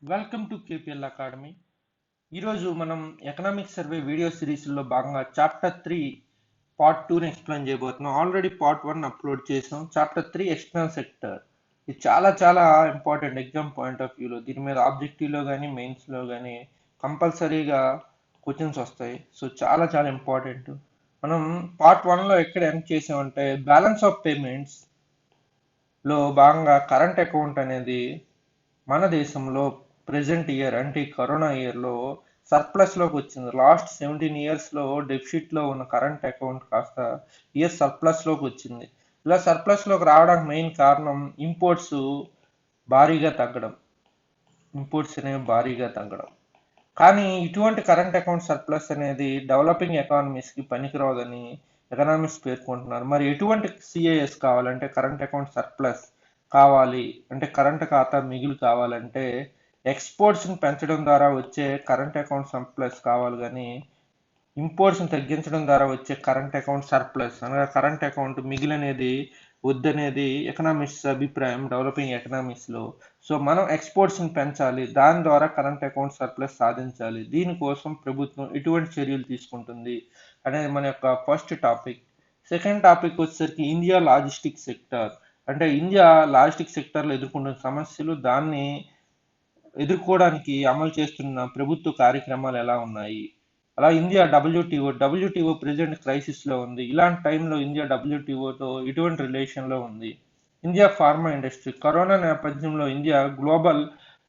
Welcome to KPL academy. ఈరోజు మనం economic survey video సిరీస్లో భాగంగా చాప్టర్ 3 పార్ట్ 2ని ఎక్స్ప్లెయిన్ చేయబోతున్నాం. ఆల్రెడీ పార్ట్ 1 అప్లోడ్ చేసాం. Chapter 3 external sector. ఇది చాలా ఇంపార్టెంట్ ఎగ్జామ్ పాయింట్ ఆఫ్ వ్యూలో. దీని మీద ఆబ్జెక్టివ్లో కానీ మెయిన్స్లో కానీ కంపల్సరీగా క్వశ్చన్స్ వస్తాయి. సో చాలా ఇంపార్టెంట్. మనం పార్ట్ 1లో ఎక్కడ ఎండ్ చేసామంటే బ్యాలెన్స్ ఆఫ్ పేమెంట్స్ లో భాగంగా కరెంట్ అకౌంట్ అనేది మన దేశంలో ప్రెసెంట్ ఇయర్ అంటే ఈ కరోనా ఇయర్లో సర్ప్లస్లోకి వచ్చింది. లాస్ట్ 17 ఇయర్స్లో డెఫిసిట్లో ఉన్న కరెంట్ అకౌంట్ కాస్త ఇయర్ సర్ప్లస్లోకి వచ్చింది. ఇలా సర్ప్లస్లోకి రావడానికి మెయిన్ కారణం ఇంపోర్ట్స్ భారీగా తగ్గడం. ఇంపోర్ట్స్ అనేవి భారీగా తగ్గడం. కానీ ఇటువంటి కరెంట్ అకౌంట్ సర్ప్లస్ అనేది డెవలపింగ్ ఎకానమీస్కి పనికిరాదని ఎకనామిక్స్ పేర్కొంటున్నారు. మరి ఎటువంటి సిఐఎస్ కావాలంటే కరెంట్ అకౌంట్ సర్ప్లస్ కావాలి అంటే కరెంట్ ఖాతా మిగులు కావాలంటే ఎక్స్పోర్ట్స్ని పెంచడం ద్వారా వచ్చే కరెంట్ అకౌంట్ సర్ప్లస్ కావాలి, కానీ ఇంపోర్ట్స్ని తగ్గించడం ద్వారా వచ్చే కరెంట్ అకౌంట్ సర్ప్లస్ అనగా కరెంట్ అకౌంట్ మిగిలి అనేది వద్దనేది ఎకనామిక్స్ అభిప్రాయం డెవలపింగ్ ఎకనామిక్స్లో. సో మనం ఎక్స్పోర్ట్స్ని పెంచాలి, దాని ద్వారా కరెంట్ అకౌంట్ సర్ప్లస్ సాధించాలి. దీనికోసం ప్రభుత్వం ఎటువంటి చర్యలు తీసుకుంటుంది అనేది మన యొక్క ఫస్ట్ టాపిక్. సెకండ్ టాపిక్ వచ్చేసరికి ఇండియా లాజిస్టిక్ సెక్టర్. అంటే ఇండియా లాజిస్టిక్ సెక్టర్లో ఎదుర్కొంటున్న సమస్యలు, దాన్ని ఎదుర్కోవడానికి అమలు చేస్తున్న ప్రభుత్వ కార్యక్రమాలు ఎలా ఉన్నాయి. అలా ఇండియా డబ్ల్యూటీఓ ప్రెసెంట్ క్రైసిస్లో ఉంది. ఇలాంటి టైంలో ఇండియా డబ్ల్యూటీఓతో ఎటువంటి రిలేషన్లో ఉంది. India pharma industry. కరోనా నేపథ్యంలో ఇండియా గ్లోబల్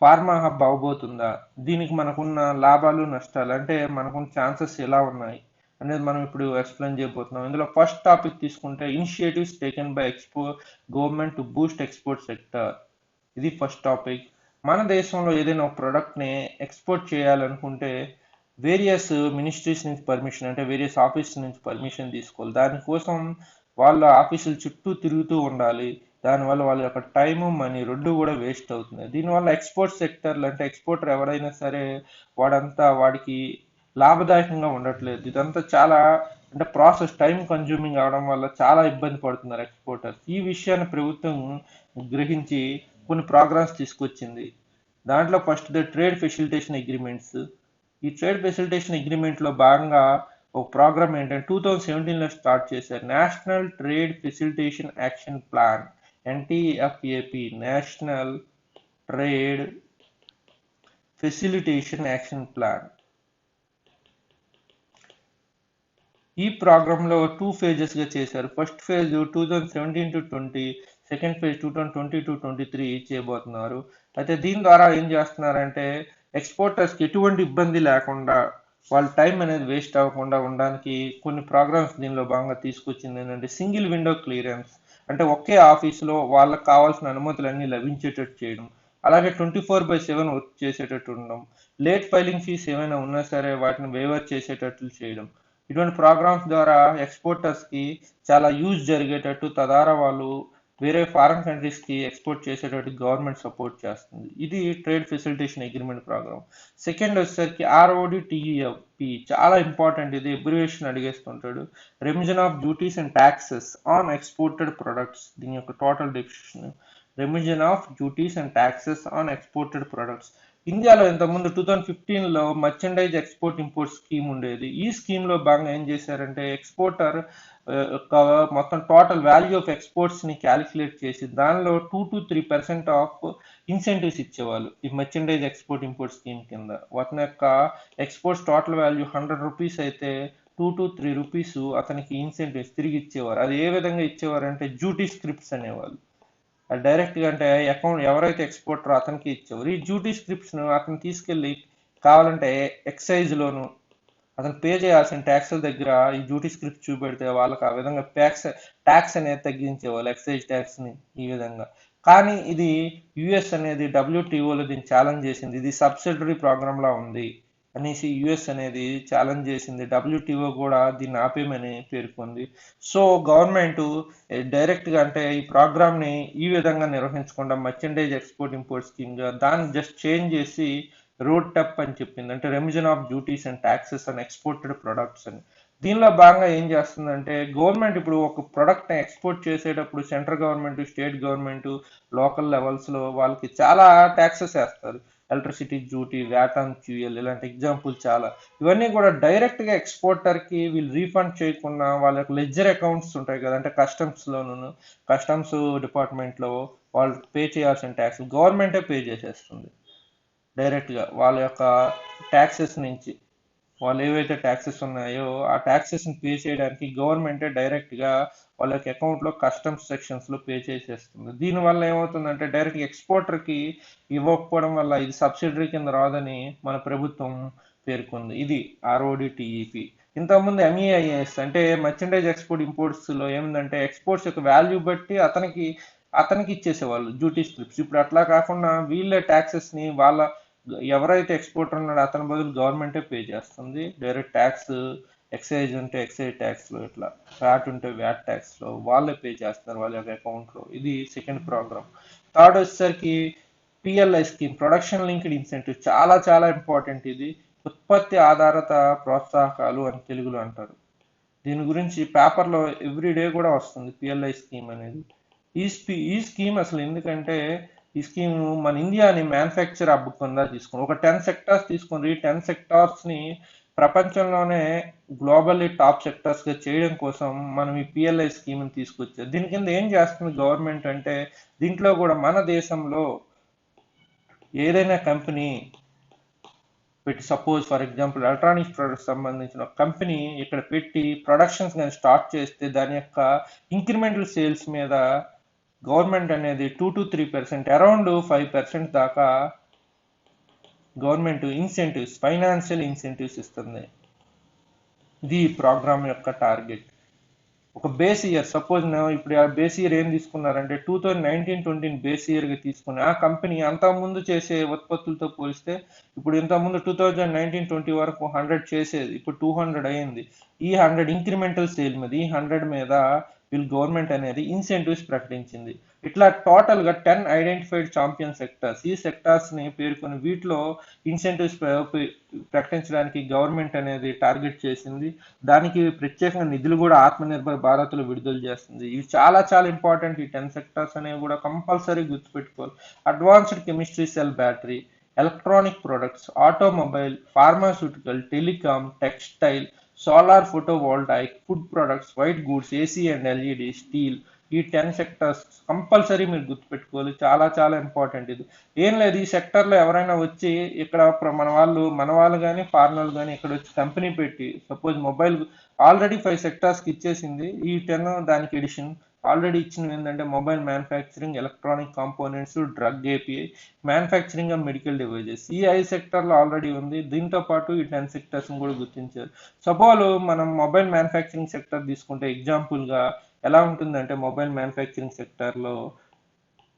ఫార్మా హబ్ అవబోతుందా, దీనికి మనకున్న లాభాలు నష్టాలు అంటే మనకున్న ఛాన్సెస్ ఎలా ఉన్నాయి అనేది మనం ఇప్పుడు ఎక్స్ప్లెయిన్ చేయబోతున్నాం. ఇందులో ఫస్ట్ టాపిక్ తీసుకుంటే initiatives taken by government to Boost export sector. ఇది ఫస్ట్ టాపిక్. మన దేశంలో ఏదైనా ఒక ప్రోడక్ట్ని ఎక్స్పోర్ట్ చేయాలనుకుంటే వేరియస్ మినిస్ట్రీస్ నుంచి పర్మిషన్ అంటే వేరియస్ ఆఫీస్ నుంచి పర్మిషన్ తీసుకోవాలి. దానికోసం వాళ్ళ ఆఫీసుల చుట్టూ తిరుగుతూ ఉండాలి. దానివల్ల వాళ్ళ యొక్క టైము మనీ రెండు కూడా వేస్ట్ అవుతుంది. దీనివల్ల ఎక్స్పోర్ట్ సెక్టర్లు అంటే ఎక్స్పోర్టర్ ఎవరైనా సరే వాడికి లాభదాయకంగా ఉండట్లేదు. ఇదంతా చాలా అంటే ప్రాసెస్ టైం కన్జ్యూమింగ్ అవడం వల్ల చాలా ఇబ్బంది పడుతున్నారు ఎక్స్పోర్టర్స్. ఈ విషయాన్ని ప్రభుత్వం గ్రహించి కొన్ని ప్రోగ్రామ్స్ తీసుకొచ్చింది. దాంట్లో first the trade facilitation agreements. ఈ ట్రేడ్ ఫెసిలిటేషన్ అగ్రిమెంట్లో భాగంగా ఒక ప్రోగ్రామ్ ఏంటంటే 2017లో స్టార్ట్ చేశారు. National trade facilitation action plan, NTFAP, national trade facilitation action plan. ఈ ప్రోగ్రాంలో 2 phases చేశారు. ఫస్ట్ ఫేజ్ 2017-20, సెకండ్ ఫేజ్ 2020-23 చేయబోతున్నారు. అయితే దీని ద్వారా ఏం చేస్తున్నారంటే ఎక్స్పోర్టర్స్కి ఎటువంటి ఇబ్బంది లేకుండా వాళ్ళ టైం అనేది వేస్ట్ అవ్వకుండా ఉండడానికి కొన్ని ప్రోగ్రామ్స్ దీనిలో భాగంగా తీసుకొచ్చింది. ఏంటంటే సింగిల్ విండో క్లియరెన్స్ అంటే ఒకే ఆఫీసులో వాళ్ళకి కావాల్సిన అనుమతులన్నీ లభించేటట్టు చేయడం. అలాగే 24/7 వర్క్ చేసేటట్టు ఉండడం. లేట్ ఫైలింగ్ ఫీస్ ఏమైనా ఉన్నా సరే వాటిని వేవర్ చేసేటట్లు చేయడం. ఇటువంటి ప్రోగ్రామ్స్ ద్వారా ఎక్స్పోర్టర్స్కి చాలా యూజ్ జరిగేటట్టు, తద్వారా వాళ్ళు వేరే ఫారిన్ కంట్రీస్కి ఎక్స్పోర్ట్ చేసేటట్టు గవర్నమెంట్ సపోర్ట్ చేస్తుంది. ఇది trade facilitation agreement program. Second వచ్చేసరికి RODTEP, చాలా ఇంపార్టెంట్. ఇది అబ్రివేషన్ అడిగేస్తుంటాడు. Remission of duties and taxes on exported products. దీని యొక్క total definition remission of duties and taxes on exported products. ఇండియాలో ఇంతకుముందు 2015లో మర్చెండైజ్ ఎక్స్పోర్ట్ ఇంపోర్ట్ స్కీమ్ ఉండేది. ఈ స్కీమ్లో భాగంగా ఏం చేశారంటే ఎక్స్పోర్టర్ యొక్క మొత్తం టోటల్ వాల్యూ ఆఫ్ ఎక్స్పోర్ట్స్ని క్యాలిక్యులేట్ చేసి దానిలో 2-3% ఆఫ్ ఇన్సెంటివ్స్ ఇచ్చేవాళ్ళు. ఈ మర్చెండైజ్ ఎక్స్పోర్ట్ ఇంపోర్ట్ స్కీమ్ కింద అతని యొక్క ఎక్స్పోర్ట్స్ టోటల్ వాల్యూ 100 రూపీస్ అయితే 2-3 రూపీస్ అతనికి ఇన్సెంటివ్స్ తిరిగి ఇచ్చేవారు. అది ఏ విధంగా ఇచ్చేవారు అంటే డ్యూటీ స్క్రిప్ట్స్ అనేవాళ్ళు. డైరెక్ట్గా అంటే అకౌంట్ ఎవరైతే ఎక్స్పోర్టర్ అతనికి ఇచ్చేవారు. ఈ డ్యూటీ స్క్రిప్ట్స్ను అతను తీసుకెళ్ళి కావాలంటే ఎక్సైజ్లోను అతను పే చేయాల్సిన ట్యాక్స్ల దగ్గర ఈ డ్యూటీ స్క్రిప్ట్ చూపెడితే వాళ్ళకి ఆ విధంగా ట్యాక్స్ అనేది తగ్గించేవాళ్ళు, ఎక్సైజ్ ట్యాక్స్ని ఈ విధంగా. కానీ ఇది యుఎస్ అనేది డబ్ల్యూటీఓలో దీన్ని ఛాలెంజ్ చేసింది. ఇది సబ్సిడరీ ప్రోగ్రామ్లా ఉంది అనేసి యుఎస్ అనేది ఛాలెంజ్ చేసింది. డబ్ల్యూటీఓ కూడా దీన్ని ఆపేయమని పేర్కొంది. సో గవర్నమెంట్ డైరెక్ట్గా అంటే ఈ ప్రోగ్రామ్ని ఈ విధంగా నిర్వహించకుండా మర్చెండైజ్ ఎక్స్పోర్ట్ ఇంపోర్ట్ స్కీమ్గా దాన్ని జస్ట్ చేంజ్ చేసి రోడ్ టెప్ అని చెప్పింది. అంటే remission of duties and taxes and exported products అని. దీనిలో భాగంగా ఏం చేస్తుందంటే గవర్నమెంట్ ఇప్పుడు ఒక ప్రొడక్ట్ని ఎక్స్పోర్ట్ చేసేటప్పుడు central government, state government, local లెవెల్స్లో వాళ్ళకి చాలా ట్యాక్సెస్ వేస్తారు. Electricity duty, VAT on fuel, ఇలాంటి ఎగ్జాంపుల్ చాలా. ఇవన్నీ కూడా డైరెక్ట్గా ఎక్స్పోర్టర్కి వీళ్ళు రీఫండ్ చేయకుండా వాళ్ళ యొక్క లెడ్జర్ అకౌంట్స్ ఉంటాయి కదా, అంటే కస్టమ్స్ డిపార్ట్మెంట్లో వాళ్ళు పే చేయాల్సిన ట్యాక్స్ గవర్నమెంటే పే చేసేస్తుంది డైరెక్ట్గా వాళ్ళ యొక్క ట్యాక్సెస్ నుంచి. వాళ్ళు ఏవైతే ట్యాక్సెస్ ఉన్నాయో ఆ ట్యాక్సెస్ని పే చేయడానికి గవర్నమెంటే డైరెక్ట్గా వాళ్ళ యొక్క అకౌంట్లో కస్టమ్స్ సెక్షన్స్లో పే చేసేస్తుంది. దీనివల్ల ఏమవుతుందంటే డైరెక్ట్ ఎక్స్పోర్టర్కి ఇవ్వకపోవడం వల్ల ఇది సబ్సిడరీ కింద రాదని మన ప్రభుత్వం పేర్కొంది. ఇది RODTEP. ఇంతకుముందు MEIS అంటే మర్చెండైజ్ ఎక్స్పోర్ట్ ఇంపోర్ట్స్లో ఏమిందంటే ఎక్స్పోర్ట్స్ యొక్క వాల్యూ బట్టి అతనికి ఇచ్చేసేవాళ్ళు డ్యూటీ స్లిప్స్. ఇప్పుడు అట్లా కాకుండా వీళ్ళే ట్యాక్సెస్ని ఎవరైతే ఎక్స్పోర్టర్ ఉన్నాడో అతని బదులు గవర్నమెంటే పే చేస్తుంది. డైరెక్ట్ ట్యాక్స్, ఎక్సైజ్ ఉంటే ఎక్సైజ్ ట్యాక్స్లో, ఇట్లా వ్యాట్ ఉంటే వ్యాట్ ట్యాక్స్లో వాళ్ళే పే చేస్తారు వాళ్ళ యొక్క అకౌంట్లో. ఇది సెకండ్ ప్రోగ్రామ్. థర్డ్ వచ్చేసరికి PLI scheme, production linked incentive. చాలా చాలా ఇంపార్టెంట్ ఇది. ఉత్పత్తి ఆధారిత ప్రోత్సాహకాలు అని తెలుగులో అంటారు. దీని గురించి పేపర్లో ఎవ్రీడే కూడా వస్తుంది PLI స్కీమ్ అనేది. ఈ స్కీమ్ అసలు ఎందుకంటే ఈ స్కీమ్ మన ఇండియాని మ్యానుఫ్యాక్చర్ హబ్ కింద తీసుకుని ఒక 10 సెక్టార్స్ తీసుకుని 10 సెక్టార్స్ని ప్రపంచంలోనే గ్లోబల్లీ టాప్ సెక్టార్స్గా చేయడం కోసం మనం ఈ PLI స్కీమ్ని తీసుకొచ్చారు. దీని కింద ఏం చేస్తుంది గవర్నమెంట్ అంటే దీంట్లో కూడా మన దేశంలో ఏదైనా కంపెనీ పెట్టి, suppose for example electronics products సంబంధించిన కంపెనీ ఇక్కడ పెట్టి ప్రొడక్షన్స్ కానీ స్టార్ట్ చేస్తే దాని యొక్క ఇంక్రిమెంటల్ సేల్స్ మీద గవర్నమెంట్ అనేది 2 to 3%, అరౌండ్ 5% దాకా గవర్నమెంట్ ఇన్సెంటివ్స్, ఫైనాన్షియల్ ఇన్సెంటివ్స్ ఇస్తుంది. ఇది ప్రోగ్రామ్ యొక్క టార్గెట్. ఒక బేస్ ఇయర్, సపోజ్ ఇప్పుడు ఆ బేస్ ఇయర్ ఏం తీసుకున్నారంటే 2019-20 బేస్ ఇయర్గా తీసుకుని ఆ కంపెనీ అంతకుముందు చేసే ఉత్పత్తులతో పోలిస్తే ఇప్పుడు ఇంతకుముందు 2019-20 వరకు 100 చేసేది, ఇప్పుడు 200 అయింది. ఈ 100 ఇంక్రిమెంటల్ సేల్ మీద, ఈ 100 మీద వీళ్ళు గవర్నమెంట్ అనేది ఇన్సెంటివ్స్ ప్రకటించింది. ఇట్లా టోటల్గా 10 ఐడెంటిఫైడ్ ఛాంపియన్ సెక్టార్స్, ఈ సెక్టార్స్ని పేర్కొని వీటిలో ఇన్సెంటివ్స్ ప్రకటించడానికి గవర్నమెంట్ అనేది టార్గెట్ చేసింది. దానికి ప్రత్యేకంగా నిధులు కూడా ఆత్మనిర్భర్ భారత్లో విడుదల చేస్తుంది. ఇవి చాలా చాలా ఇంపార్టెంట్. ఈ 10 సెక్టార్స్ అనేవి కూడా కంపల్సరీ గుర్తుపెట్టుకోవాలి. Advanced chemistry cell battery, electronic products, automobile, pharmaceutical, telecom, textile, solar photovoltaic, food products, white goods, AC and LED, steel. ఈ 10 సెక్టర్స్ కంపల్సరీ మీరు గుర్తుపెట్టుకోవాలి. చాలా చాలా ఇంపార్టెంట్ ఇది. ఏం లేదు, ఈ సెక్టర్లో ఎవరైనా వచ్చి ఇక్కడ మన వాళ్ళు కానీ ఫారినర్లు కానీ ఇక్కడ వచ్చి కంపెనీ పెట్టి, సపోజ్ మొబైల్ ఆల్రెడీ 5 సెక్టార్స్కి ఇచ్చేసింది, ఈ 10 దానికి ఎడిషన్ ఆల్రెడీ ఇచ్చినవి ఏంటంటే mobile manufacturing, electronic components, drug API, manufacturing and medical devices. ఈ 5 సెక్టర్లో ఆల్రెడీ ఉంది. దీంతో పాటు ఈ 10 సెక్టర్స్ని కూడా గుర్తించారు. సపోజ్ మనం మొబైల్ మ్యానుఫ్యాక్చరింగ్ సెక్టర్ తీసుకుంటే ఎగ్జాంపుల్గా ఎలా ఉంటుందంటే మొబైల్ మ్యానుఫ్యాక్చరింగ్ సెక్టర్లో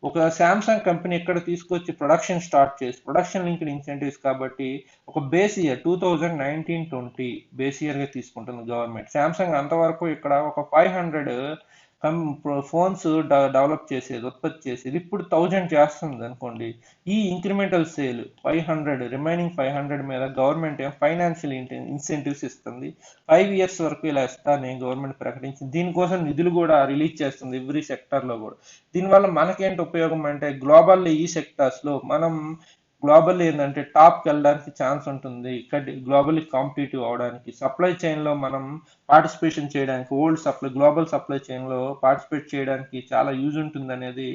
ఒక శాంసంగ్ కంపెనీ ఇక్కడ తీసుకొచ్చి ప్రొడక్షన్ స్టార్ట్ చేసి, ప్రొడక్షన్ లింక్డ్ ఇన్సెంటివ్స్ కాబట్టి ఒక బేస్ ఇయర్ 2019-20 బేస్ ఇయర్గా తీసుకుంటుంది గవర్నమెంట్. శాంసంగ్ అంతవరకు ఇక్కడ ఒక 500 ఫోన్స్ డెవలప్ చేసేది, ఉత్పత్తి చేసేది, ఇప్పుడు 1000 చేస్తుంది అనుకోండి. ఈ ఇంక్రిమెంటల్ సేల్ 500, రిమైనింగ్ 500 మీద గవర్నమెంట్ ఫైనాన్షియల్ ఇన్సెంటివ్స్ ఇస్తుంది. 5 years వరకు ఇలా ఇస్తానని గవర్నమెంట్ ప్రకటించింది. దీనికోసం నిధులు కూడా రిలీజ్ చేస్తుంది ఎవ్రీ సెక్టర్లో కూడా. దీనివల్ల మనకేంటి ఉపయోగం అంటే గ్లోబల్ ఈ సెక్టార్స్లో మనం గ్లోబల్ ఏంటంటే టాప్కి వెళ్ళడానికి ఛాన్స్ ఉంటుంది. ఇక్కడ గ్లోబల్లీ కాంపిటేటివ్ అవడానికి, సప్లై చైన్లో మనం పార్టిసిపేషన్ చేయడానికి, గ్లోబల్ సప్లై చైన్లో పార్టిసిపేట్ చేయడానికి చాలా యూజ్ ఉంటుంది అనేది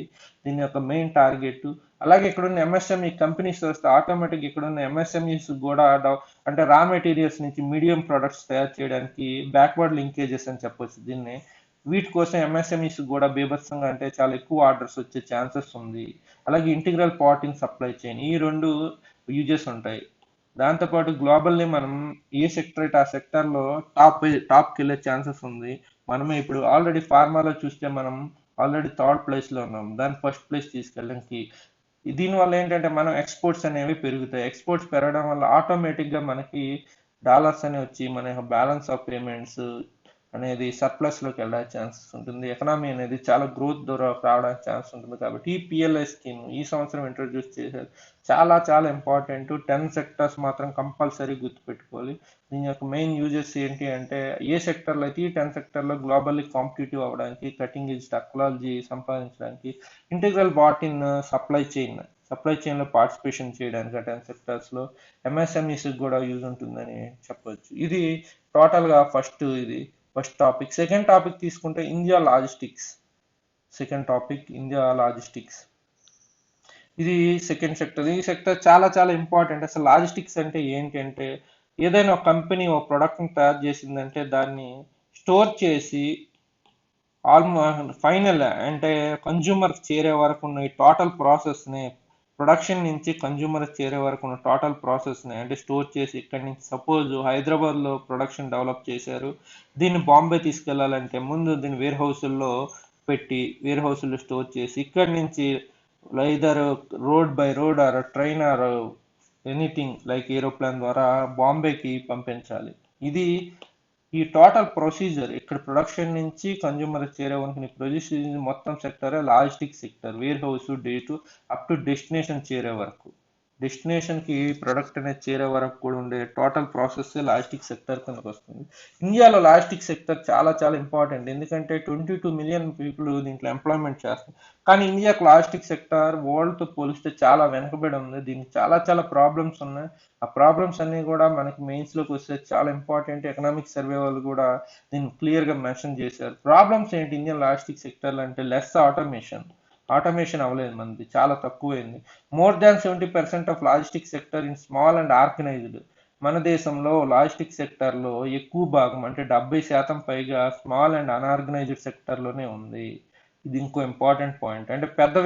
దీని యొక్క మెయిన్ టార్గెట్. అలాగే ఇక్కడున్న MSME కంపెనీస్ వస్తే ఆటోమేటిక్ ఇక్కడున్న MSMEస్ కూడా అంటే రా మెటీరియల్స్ నుంచి మీడియం ప్రొడక్ట్స్ తయారు చేయడానికి బ్యాక్వర్డ్ లింకేజెస్ అని చెప్పొచ్చు దీన్ని. వీటి కోసం MSMEస్ కూడా బీభత్సంగా అంటే చాలా ఎక్కువ ఆర్డర్స్ వచ్చే ఛాన్సెస్ ఉంది. అలాగే integral part in supply chain, ఈ 2 యూజెస్ ఉంటాయి. దాంతోపాటు గ్లోబల్లీ మనం ఏ సెక్టర్ అయితే ఆ సెక్టర్లో టాప్కి వెళ్ళే ఛాన్సెస్ ఉంది. మనమే ఇప్పుడు ఆల్రెడీ ఫార్మాలో చూస్తే మనం ఆల్రెడీ 3rd ప్లేస్లో ఉన్నాం. దాన్ని 1st ప్లేస్ తీసుకెళ్ళడానికి దీనివల్ల ఏంటంటే మనం ఎక్స్పోర్ట్స్ అనేవి పెరుగుతాయి. ఎక్స్పోర్ట్స్ పెరగడం వల్ల ఆటోమేటిక్గా మనకి డాలర్స్ అనేవి వచ్చి మన బ్యాలెన్స్ ఆఫ్ పేమెంట్స్ అనేది సర్ప్లస్లోకి వెళ్ళడానికి ఛాన్సెస్ ఉంటుంది. ఎకనామీ అనేది చాలా గ్రోత్ ద్వారా రావడానికి ఛాన్స్ ఉంటుంది. కాబట్టి ఈ పిఎల్ఐ స్కీమ్ ఈ సంవత్సరం ఇంట్రొడ్యూస్ చేశారు. చాలా చాలా ఇంపార్టెంట్. 10 సెక్టర్స్ మాత్రం కంపల్సరీ గుర్తుపెట్టుకోవాలి. దీని యొక్క మెయిన్ యూజెస్ ఏంటి అంటే ఏ సెక్టర్లో అయితే ఈ 10 సెక్టర్లో గ్లోబల్లీ కాంపిటేటివ్ అవ్వడానికి, కటింగ్ ఎడ్జ్ టెక్నాలజీ సంపాదించడానికి, ఇంటిగ్రల్ పార్ట్ ఇన్ సప్లై చైన్లో పార్టిసిపేషన్ చేయడానికి ఆ 10 సెక్టర్స్లో ఎంఎస్ఎంఈస్కి కూడా యూజ్ ఉంటుందని చెప్పొచ్చు. ఇది టోటల్గా ఫస్ట్ టాపిక్. సెకండ్ టాపిక్ తీసుకుంటే ఇండియా లాజిస్టిక్స్. ఇది సెకండ్ సెక్టర్. ఈ సెక్టర్ చాలా చాలా ఇంపార్టెంట్. అసలు లాజిస్టిక్స్ అంటే ఏంటి అంటే ఏదైనా ఒక కంపెనీ ఒక ప్రోడక్ట్ని తయారు చేసిందంటే దాన్ని స్టోర్ చేసి ఫైనల్ అంటే కన్జ్యూమర్ చేరే వరకు ఉన్న ఈ టోటల్ ప్రాసెస్ని, ప్రొడక్షన్ నుంచి కన్జ్యూమర్ చేరే వరకు ఉన్న టోటల్ ప్రాసెస్ని అంటే స్టోర్ చేసి ఇక్కడి నుంచి సపోజ్ హైదరాబాద్లో ప్రొడక్షన్ డెవలప్ చేశారు, దీన్ని బాంబే తీసుకెళ్లాలంటే ముందు దీన్ని వేర్ హౌస్లో స్టోర్ చేసి ఇక్కడి నుంచి either road by road or train or anything like aeroplane ద్వారా బాంబేకి పంపించాలి. ఇది ఈ టోటల్ ప్రొసీజర్ ఇక్కడ ప్రొడక్షన్ నుంచి కన్జ్యూమర్ చేరే వరకు ప్రొసీజర్ మొత్తం sector logistic sector. Warehouse up to destination చేరే వరకు, డెస్టినేషన్కి ప్రొడక్ట్ అనేది చేరే వరకు కూడా ఉండే టోటల్ ప్రాసెస్ లాజిస్టిక్ సెక్టర్ కిందకు వస్తుంది. ఇండియాలో లాజిస్టిక్ సెక్టర్ చాలా చాలా ఇంపార్టెంట్. ఎందుకంటే 22 మిలియన్ పీపుల్ దీంట్లో ఎంప్లాయ్మెంట్ చేస్తారు. కానీ ఇండియాకు లాజిస్టిక్ సెక్టర్ వరల్డ్తో పోలిస్తే చాలా వెనకబడి ఉంది. దీనికి చాలా చాలా ప్రాబ్లమ్స్ ఉన్నాయి. ఆ ప్రాబ్లమ్స్ అన్ని కూడా మనకి మెయిన్స్లోకి వస్తే చాలా ఇంపార్టెంట్. ఎకనామిక్ సర్వే వాళ్ళు కూడా దీన్ని క్లియర్గా మెన్షన్ చేశారు. ప్రాబ్లమ్స్ ఏంటి ఇండియన్ లాజిస్టిక్ సెక్టర్లో అంటే లెస్ ఆటోమేషన్ అవ్వలేదు, మనది చాలా తక్కువైంది. More than 70% of logistic sector in small and organised. మన దేశంలో లాజిస్టిక్ సెక్టర్లో ఎక్కువ భాగం అంటే 70% పైగా స్మాల్ అండ్ అన్ఆర్గనైజ్డ్ సెక్టర్లోనే ఉంది. ఇది ఇంకో ఇంపార్టెంట్ పాయింట్. అంటే పెద్ద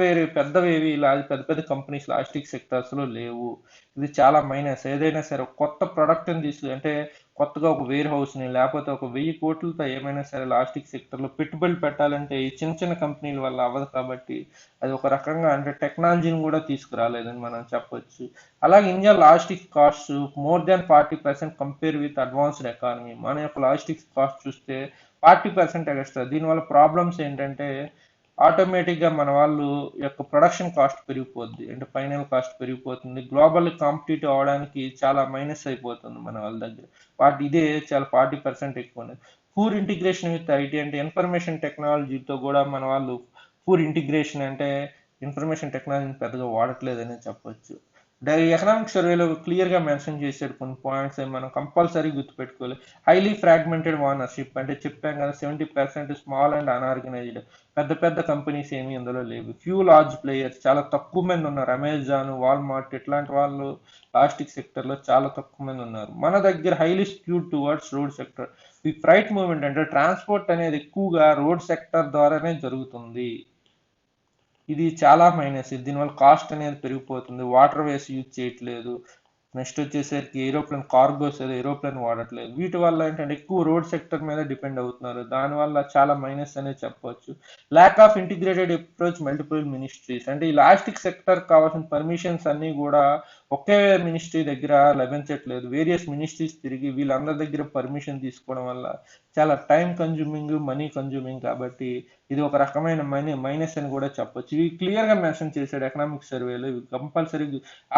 పెద్ద కంపెనీస్ లాజిస్టిక్ సెక్టర్స్లో లేవు. ఇది చాలా మైనస్. ఏదైనా సరే ఒక కొత్త ప్రోడక్ట్ని అంటే కొత్తగా ఒక వేర్ హౌస్ని లేకపోతే ఒక 1000 కోట్లతో ఏమైనా సరే లాజిస్టిక్ సెక్టర్లో పెట్టుబడులు పెట్టాలంటే ఈ చిన్న చిన్న కంపెనీల వల్ల అవ్వదు. కాబట్టి అది ఒక రకంగా అంటే టెక్నాలజీని కూడా తీసుకురాలేదని మనం చెప్పొచ్చు. అలాగే India logistics cost more than 40% compare with advanced economy. మన యొక్క లాజిస్టిక్స్ కాస్ట్ చూస్తే 40% ఎక్స్ట్రా. దీనివల్ల ప్రాబ్లమ్స్ ఏంటంటే ఆటోమేటిక్గా మన వాళ్ళు యొక్క ప్రొడక్షన్ కాస్ట్ పెరిగిపోద్ది, అంటే ఫైనల్ కాస్ట్ పెరిగిపోతుంది. గ్లోబల్ కాంపిటేటివ్ అవడానికి చాలా మైనస్ అయిపోతుంది మన వాళ్ళ దగ్గర. ఇదే చాలా 40% ఎక్కువ. పూర్ ఇంటిగ్రేషన్ విత్ ఐటీ అంటే ఇన్ఫర్మేషన్ టెక్నాలజీతో కూడా మన వాళ్ళు ఇన్ఫర్మేషన్ టెక్నాలజీని పెద్దగా వాడట్లేదని చెప్పొచ్చు. ఎకనామిక్ సర్వేలో క్లియర్గా మెన్షన్ చేశాడు కొన్ని పాయింట్స్ మనం కంపల్సరీ గుర్తుపెట్టుకోవాలి. హైలీ ఫ్రాగ్మెంటెడ్ ఓనర్షిప్ అంటే చెప్పాం కదా 70% స్మాల్ అండ్ అన్ఆర్గనైజ్డ్. పెద్ద కంపెనీస్ ఏమీ ఇందులో లేవు. ఫ్యూ లార్జ్ ప్లేయర్స్ చాలా తక్కువ మంది ఉన్నారు. అమెజాన్, వాల్మార్ట్ ఇట్లాంటి వాళ్ళు లాజిస్టిక్ సెక్టర్లో చాలా తక్కువ మంది ఉన్నారు. మన దగ్గర highly skewed towards road sector. ఈ ఫ్రైట్ మూవ్మెంట్ అంటే ట్రాన్స్పోర్ట్ అనేది ఎక్కువగా రోడ్ సెక్టర్ ద్వారానే జరుగుతుంది. ఇది చాలా మైనస్. దీనివల్ల కాస్ట్ అనేది పెరిగిపోతుంది. వాటర్ వేస్ యూజ్ చేయట్లేదు. నెక్స్ట్ వచ్చేసరికి కార్గోస్ ఏరోప్లేన్ వాడట్లేదు. వీటి వల్ల ఏంటంటే ఎక్కువ రోడ్ సెక్టర్ మీద డిపెండ్ అవుతున్నారు. దానివల్ల చాలా మైనస్ అనేది చెప్పవచ్చు. Lack of integrated approach multiple ministries అంటే ఈ లాజిస్టిక్ సెక్టర్ కావాల్సిన పర్మిషన్స్ అన్ని కూడా ఒకే మినిస్ట్రీ దగ్గర లభించట్లేదు. వేరియస్ మినిస్ట్రీస్ తిరిగి వీళ్ళందరి దగ్గర పర్మిషన్ తీసుకోవడం వల్ల చాలా టైం కన్జ్యూమింగ్, మనీ కన్జ్యూమింగ్. కాబట్టి ఇది ఒక రకమైన మైనస్ అని కూడా చెప్పొచ్చు. ఇవి క్లియర్గా మెన్షన్ చేశాడు ఎకనామిక్ సర్వేలో. ఇవి compulsory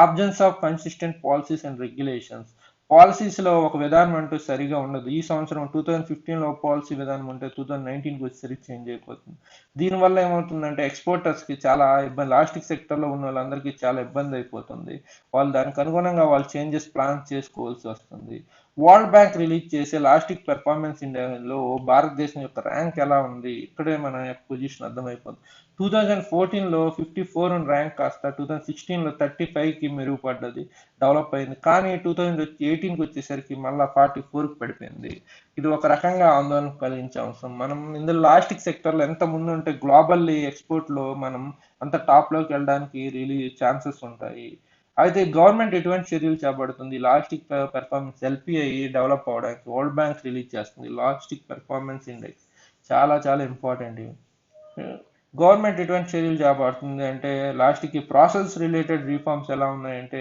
absence of consistent policies and regulations. పాలసీస్లో ఒక విధానం అంటూ సరిగా ఉండదు. ఈ సంవత్సరం 2015లో పాలసీ విధానం ఉంటే 2019కి వచ్చేసరికి చేంజ్ అయిపోతుంది. దీనివల్ల ఏమవుతుందంటే ఎక్స్పోర్టర్స్కి చాలా ఇబ్బంది, లాజిస్టిక్ సెక్టర్లో ఉన్న వాళ్ళందరికీ చాలా ఇబ్బంది అయిపోతుంది. వాళ్ళు దానికి అనుగుణంగా వాళ్ళు చేంజెస్ ప్లాన్ చేసుకోవాల్సి వస్తుంది. వరల్డ్ బ్యాంక్ రిలీజ్ చేసే లాజిస్టిక్ పెర్ఫార్మెన్స్ ఇండియాలో భారతదేశం యొక్క ర్యాంక్ ఎలా ఉంది, ఇక్కడే మన యొక్క పొజిషన్ అర్థమైపోతుంది. 2014లో 54 ర్యాంక్ కాస్త 2016లో 35కి మెరుగుపడ్డది, డెవలప్ అయింది. కానీ 2018కి వచ్చేసరికి మళ్ళీ 44కి పడిపోయింది. ఇది ఒక రకంగా ఆందోళన కలిగించే అంశం. మనం ఇందులో లాజిస్టిక్ సెక్టర్లో ఎంత ముందు ఉంటే గ్లోబల్లీ ఎక్స్పోర్ట్లో మనం అంత టాప్లోకి వెళ్ళడానికి ఛాన్సెస్ ఉంటాయి. అయితే గవర్నమెంట్ ఎటువంటి చర్యలు చేపడుతుంది లాజిస్టిక్ పెర్ఫార్మెన్స్ ఎల్పిఐ డెవలప్ అవడానికి? వరల్డ్ బ్యాంక్ రిలీజ్ చేస్తుంది లాజిస్టిక్ పెర్ఫార్మెన్స్ ఇండెక్స్. చాలా చాలా ఇంపార్టెంట్ ఇవి. గవర్నమెంట్ ఎటువంటి చర్యలు చేపడుతుంది అంటే లాస్ట్కి ప్రాసెస్ రిలేటెడ్ రిఫార్మ్స్ ఎలా ఉన్నాయంటే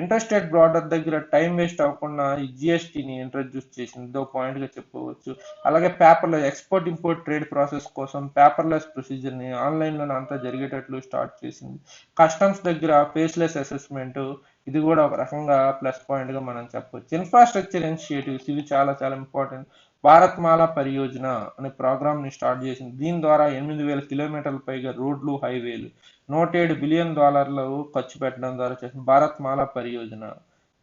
ఇంటర్స్టేట్ బార్డర్ దగ్గర టైం వేస్ట్ అవ్వకుండా ఈ జిఎస్టీని ఇంట్రడ్యూస్ చేసింది, ఇదో పాయింట్గా చెప్పుకోవచ్చు. అలాగే paperless export import trade process కోసం పేపర్లెస్ ప్రొసీజర్ని ఆన్లైన్లోనే అంతా జరిగేటట్లు స్టార్ట్ చేసింది. కస్టమ్స్ దగ్గర ఫేస్లెస్ అసెస్మెంట్, ఇది కూడా ఒక రకంగా ప్లస్ పాయింట్గా మనం చెప్పొచ్చు. ఇన్ఫ్రాస్ట్రక్చర్ ఇనిషియేటివ్స్ ఇవి చాలా చాలా ఇంపార్టెంట్. భారత్మాల పరియోజన అనే ప్రోగ్రామ్ ని స్టార్ట్ చేసింది. దీని ద్వారా 8,000 కిలోమీటర్ల పైగా రోడ్లు, హైవేలు, $107 బిలియన్ ఖర్చు పెట్టడం ద్వారా చేసిన భారత్మాల పరియోజన.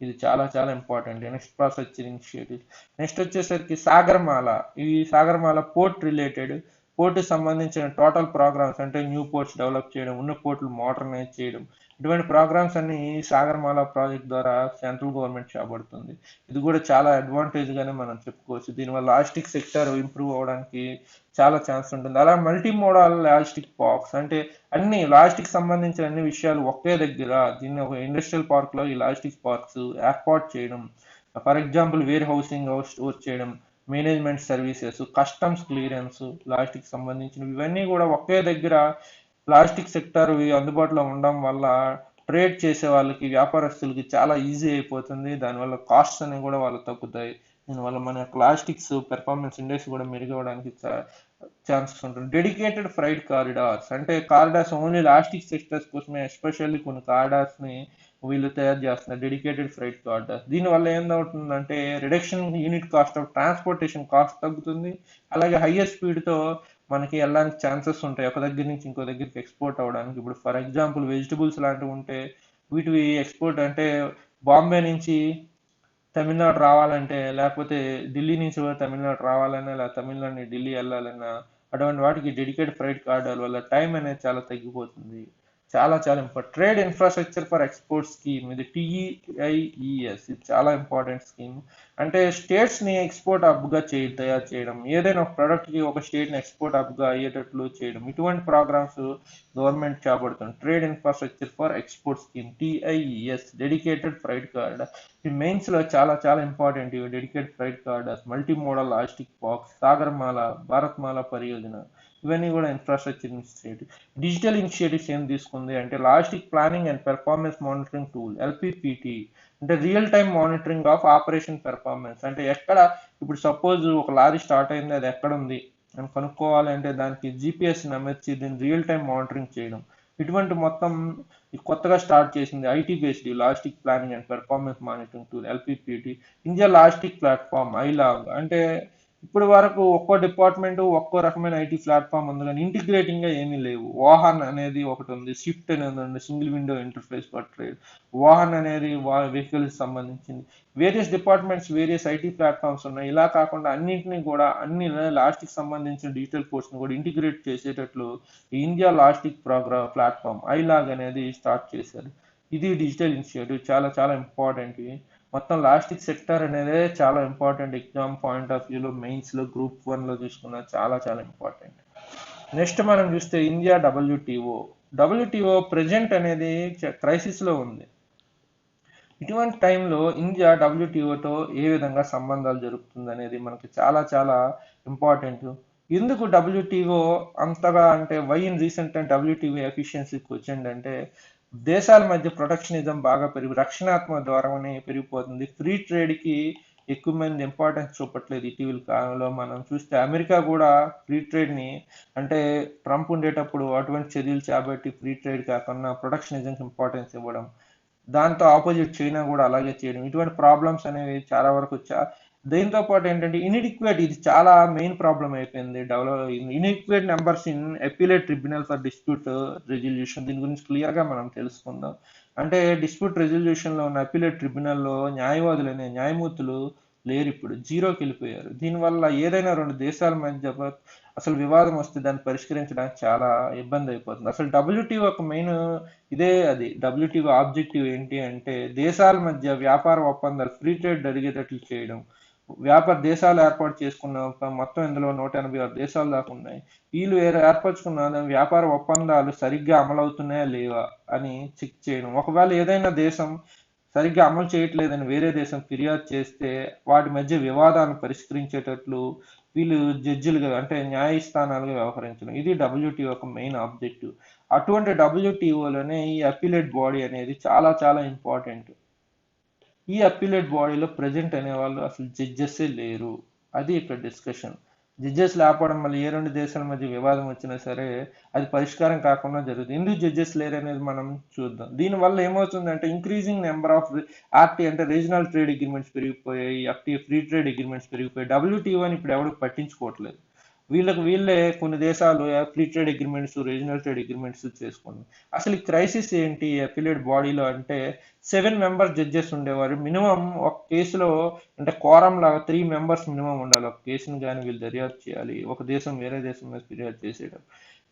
ఇది చాలా చాలా ఇంపార్టెంట్ ఇన్ఫ్రాస్ట్రక్చర్ ఇనిషియేటివ్. నెక్స్ట్ వచ్చేసరికి సాగర్మాల. ఈ సాగర్మాల పోర్ట్ రిలేటెడ్, పోర్ట్ సంబంధించిన టోటల్ ప్రోగ్రామ్స్ అంటే న్యూ పోర్ట్స్ డెవలప్ చేయడం, ఉన్న పోర్టులు మోడర్నైజ్ చేయడం, ఇటువంటి ప్రోగ్రామ్స్ అన్ని సాగర్మాల ప్రాజెక్ట్ ద్వారా సెంట్రల్ గవర్నమెంట్ చేపడుతుంది. ఇది కూడా చాలా అడ్వాంటేజ్ గానే మనం చెప్పుకోవచ్చు. దీనివల్ల లాజిస్టిక్ సెక్టర్ ఇంప్రూవ్ అవడానికి చాలా ఛాన్స్ ఉంటుంది. అలా మల్టీ మోడల్ లాజిస్టిక్ పార్క్స్ అంటే అన్ని లాజిస్టిక్ సంబంధించిన అన్ని విషయాలు ఒకే దగ్గర, దీన్ని ఒక ఇండస్ట్రియల్ పార్క్ లో ఈ లాజిస్టిక్ పార్క్స్ ఏర్పాటు చేయడం. For example warehousing, store చేయడం, management services, customs clearance, logistic సంబంధించినవి ఇవన్నీ కూడా ఒకే దగ్గర లాజిస్టిక్ సెక్టర్ అందుబాటులో ఉండడం వల్ల ట్రేడ్ చేసే వాళ్ళకి, వ్యాపారస్తులకి చాలా ఈజీ అయిపోతుంది. దానివల్ల కాస్ట్స్ అనేవి కూడా వాళ్ళు తగ్గుతాయి. దీనివల్ల మన యొక్క లాజిస్టిక్స్ పెర్ఫార్మెన్స్ ఇండెక్స్ కూడా మెరుగవడానికి ఛాన్సెస్ ఉంటుంది. డెడికేటెడ్ ఫ్రైట్ కారిడార్స్ అంటే కారిడార్స్ ఓన్లీ లాజిస్టిక్ సెక్టర్స్ కోసమే, ఎస్పెషల్లీ కొన్ని కారిడార్స్ ని వీళ్ళు తయారు చేస్తున్నారు, డెడికేటెడ్ ఫ్రైట్ కారిడార్స్. దీనివల్ల ఏంటవుతుందంటే reduction unit cost of transportation cost తగ్గుతుంది. అలాగే హయ్యర్ స్పీడ్ తో మనకి వెళ్ళడానికి ఛాన్సెస్ ఉంటాయి, ఒక దగ్గర నుంచి ఇంకో దగ్గరికి ఎక్స్పోర్ట్ అవ్వడానికి. ఇప్పుడు ఫర్ ఎగ్జాంపుల్ వెజిటబుల్స్ లాంటివి ఉంటే వీటివి ఎక్స్పోర్ట్ అంటే బాంబే నుంచి తమిళనాడు రావాలంటే, లేకపోతే ఢిల్లీ నుంచి కూడా తమిళనాడు రావాలన్నా, లేదా తమిళనాడు నుంచి ఢిల్లీ వెళ్ళాలన్నా, అటువంటి వాటికి డెడికేటెడ్ ఫ్రైట్ కారిడార్ వల్ల టైం అనేది చాలా తగ్గిపోతుంది. చాలా చాలా important. Trade infrastructure for export scheme, ఇది టిఈఐఈఎస్, ఇది చాలా ఇంపార్టెంట్ స్కీమ్. అంటే స్టేట్స్ ని ఎక్స్పోర్ట్ హబ్ గా తయారు చేయడం, ఏదైనా ఒక ప్రొడక్ట్ కి ఒక స్టేట్ ని ఎక్స్పోర్ట్ హబ్ గా అయ్యేటట్లు చేయడం, ఇటువంటి ప్రోగ్రామ్స్ గవర్నమెంట్ చేపడుతుంది. Trade infrastructure for export scheme TIES, dedicated freight corridor. ఈ మెయిన్స్ లో చాలా చాలా ఇంపార్టెంట్ ఇవి dedicated freight corridors, multi modal logistic parks, Sagarmala, Bharatmala Pariyojana, ఇవన్నీ కూడా ఇన్ఫ్రాస్ట్రక్చర్ ఇనిషియేటివ్. డిజిటల్ ఇనిషియేటివ్స్ ఏం తీసుకుంది అంటే logistic planning and performance monitoring tool, LPPT, అంటే real time monitoring of operation performance. అంటే ఎక్కడ ఇప్పుడు సపోజ్ ఒక లారీ స్టార్ట్ అయింది, అది ఎక్కడ ఉంది అని కనుక్కోవాలి అంటే దానికి జిపిఎస్ అమర్చి దీన్ని రియల్ టైమ్ మానిటరింగ్ చేయడం. ఇటువంటి మొత్తం కొత్తగా స్టార్ట్ చేసింది IT based logistic planning and performance monitoring tool, LPPT. India logistic platform, iLOG. అంటే ఇప్పుడు వరకు ఒక్కో డిపార్ట్మెంట్ ఒక్కో రకమైన ఐటీ ప్లాట్ఫామ్ ఉంది, కానీ ఇంటిగ్రేటింగ్ గా ఏమీ లేవు. వాహన్ అనేది ఒకటి ఉంది, షిఫ్ట్ అనేది ఉంది, single window interface for trade. Vahan అనేది వెహికల్స్ సంబంధించింది. Various departments, various IT platforms ఉన్నాయి. ఇలా కాకుండా అన్నింటినీ కూడా అన్ని లాజిస్టిక్ సంబంధించిన డిజిటల్ కోర్స్ ని కూడా ఇంటిగ్రేట్ చేసేటట్లు ఇండియా లాజిస్టిక్ ప్లాట్ఫామ్, ఐలాగ్ అనేది స్టార్ట్ చేశారు. ఇది డిజిటల్ ఇనిషియేటివ్, చాలా చాలా ఇంపార్టెంట్. మొత్తం లాజిస్టిక్ సెక్టర్ అనేది చాలా ఇంపార్టెంట్. ఎగ్జామ్ పాయింట్ ఆఫ్ వ్యూలో, మెయిన్స్ లో, గ్రూప్ 1 లో చూసుకున్న చాలా చాలా ఇంపార్టెంట్. నెక్స్ట్ మనం చూస్తే ఇండియా డబ్ల్యూటీఓ. డబ్ల్యూటీఓ ప్రెజెంట్ అనేది క్రైసిస్ లో ఉంది. ఇటువంటి టైంలో ఇండియా డబ్ల్యూటీఓతో ఏ విధంగా సంబంధాలు జరుపుతుంది అనేది మనకి చాలా చాలా ఇంపార్టెంట్. ఎందుకు డబ్ల్యూటీఓ అంతగా అంటే why in recent time WTO ఎఫిషియన్సీకి వచ్చిందంటే దేశాల మధ్య ప్రొటెక్షనిజం బాగా రక్షణాత్మక ధోరణి పెరిగిపోతుంది. ఫ్రీ ట్రేడ్ కి ఎక్కువ మంది ఇంపార్టెన్స్ చూపట్లేదు. ఇటీవల కాలంలో మనం చూస్తే అమెరికా కూడా ఫ్రీ ట్రేడ్ ని అంటే ట్రంప్ ఉండేటప్పుడు అటువంటి చర్యలు చేపట్టి ఫ్రీ ట్రేడ్ కాకుండా ప్రొటెక్షనిజం ఇంపార్టెన్స్ ఇవ్వడం, దాంతో ఆపోజిట్ చైనా కూడా అలాగే చేయడం, ఇటువంటి ప్రాబ్లమ్స్ అనేవి చాలా వరకు దీంతో పాటు ఏంటంటే ఇన్ఇక్వేట్, ఇది చాలా మెయిన్ ప్రాబ్లం అయిపోయింది. Inadequate numbers in appellate tribunal for dispute resolution. దీని గురించి క్లియర్ గా మనం తెలుసుకుందాం. అంటే డిస్ప్యూట్ రెజల్యూషన్ లో ఉన్న అపీలేట్ ట్రిబ్యునల్లో న్యాయవాదులనే న్యాయమూర్తులు లేరు, ఇప్పుడు జీరోకి వెళ్ళిపోయారు. దీనివల్ల ఏదైనా రెండు దేశాల మధ్య అసలు వివాదం వస్తే దాన్ని పరిష్కరించడానికి చాలా ఇబ్బంది అయిపోతుంది. అసలు డబ్ల్యూటీఓ ఒక మెయిన్ ఇదే, అది డబ్ల్యూటీఓ ఆబ్జెక్టివ్ ఏంటి అంటే దేశాల మధ్య వ్యాపార ఒప్పందాలు, ఫ్రీ ట్రేడ్ జరిగేటట్లు చేయడం. దేశాలు ఏర్పాటు చేసుకున్న మొత్తం ఇందులో 186 దేశాలు దాకా ఉన్నాయి. వీళ్ళు ఏర్పరచుకున్న వ్యాపార ఒప్పందాలు సరిగ్గా అమలవుతున్నాయా లేవా అని చెక్ చేయడం. ఒకవేళ ఏదైనా దేశం సరిగ్గా అమలు చేయట్లేదని వేరే దేశం ఫిర్యాదు చేస్తే వాటి మధ్య వివాదాలను పరిష్కరించేటట్లు వీళ్ళు జడ్జిలుగా అంటే న్యాయస్థానాలుగా వ్యవహరించడం, ఇది డబ్ల్యూటీఓ ఒక మెయిన్ ఆబ్జెక్టివ్. అటువంటి డబ్ల్యూటీఓలోనే ఈ అపీలేట్ బాడీ అనేది చాలా చాలా ఇంపార్టెంట్. ఈ అప్పీలేట్ బాడీలో ప్రెజెంట్ అనేవాళ్ళు అసలు జడ్జెస్సే లేరు. అది ఇక్కడ డిస్కషన్. జడ్జెస్ లేకపోవడం వల్ల ఏ రెండు దేశాల మధ్య వివాదం వచ్చినా సరే అది పరిష్కారం కాకుండా జరుగుతుంది. ఎందుకు జడ్జెస్ లేరు అనేది మనం చూద్దాం. దీనివల్ల ఏమవుతుందంటే ఇంక్రీజింగ్ నెంబర్ ఆఫ్ ఆర్టీ అంటే రీజనల్ ట్రేడ్ అగ్రిమెంట్స్ పెరిగిపోయాయి, ఎఫ్టీ ఫ్రీ ట్రేడ్ అగ్రిమెంట్స్ పెరిగిపోయాయి. డబ్ల్యూటీఓని ఇప్పుడు ఎవరు పట్టించుకోవట్లేదు. వీళ్ళే కొన్ని దేశాలు free trade agreements, regional trade agreements చేసుకున్నాయి. అసలు ఈ క్రైసిస్ ఏంటి అఫిలియేట్ బాడీలో అంటే 7 మెంబర్ జడ్జెస్ ఉండేవారు. మినిమం ఒక కేసులో అంటే కోరం లాగా 3 మెంబర్స్ మినిమం ఉండాలి. ఒక కేసును కానీ వీళ్ళు దర్యాప్తు చేయాలి, ఒక దేశం వేరే దేశం మీద ఫిర్యాదు చేసేయడం.